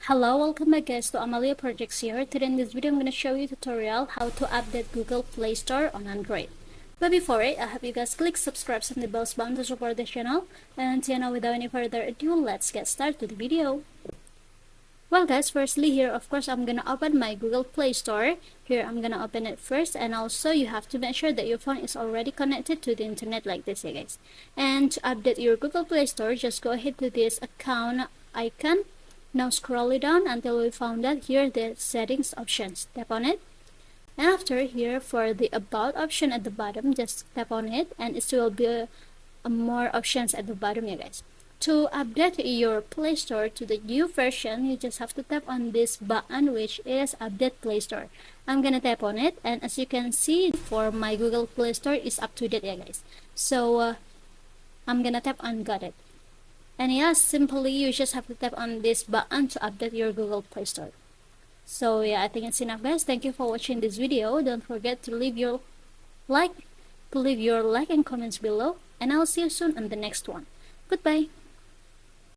Hello, welcome back guys to Amalia Projects here. Today in this video I'm going to show you a tutorial how to update Google Play Store on Android. But before it, I hope you guys click subscribe and the bell button to support the channel. And without any further ado, let's get started to the video. Well guys, firstly here of course I'm going to open my Google Play Store. Here I'm going to open it first, and also you have to make sure that your phone is already connected to the internet like this, guys. And to update your Google Play Store, just go ahead to this account icon. Now scroll it down until we found that here the settings options. Tap on it, and after here for the about option at the bottom, just tap on it and it will be more options at the bottom, you guys. To update your Play Store to the new version, you just have to tap on this button which is update Play Store. I'm gonna tap on it, and as you can see for my Google Play Store is up to date, yeah guys. So I'm gonna tap on got it. And yeah, simply you just have to tap on this button to update your Google Play Store. So yeah, I think it's enough guys. Thank you for watching this video. Don't forget to leave your like and comments below, and I'll see you soon on the next one. Goodbye.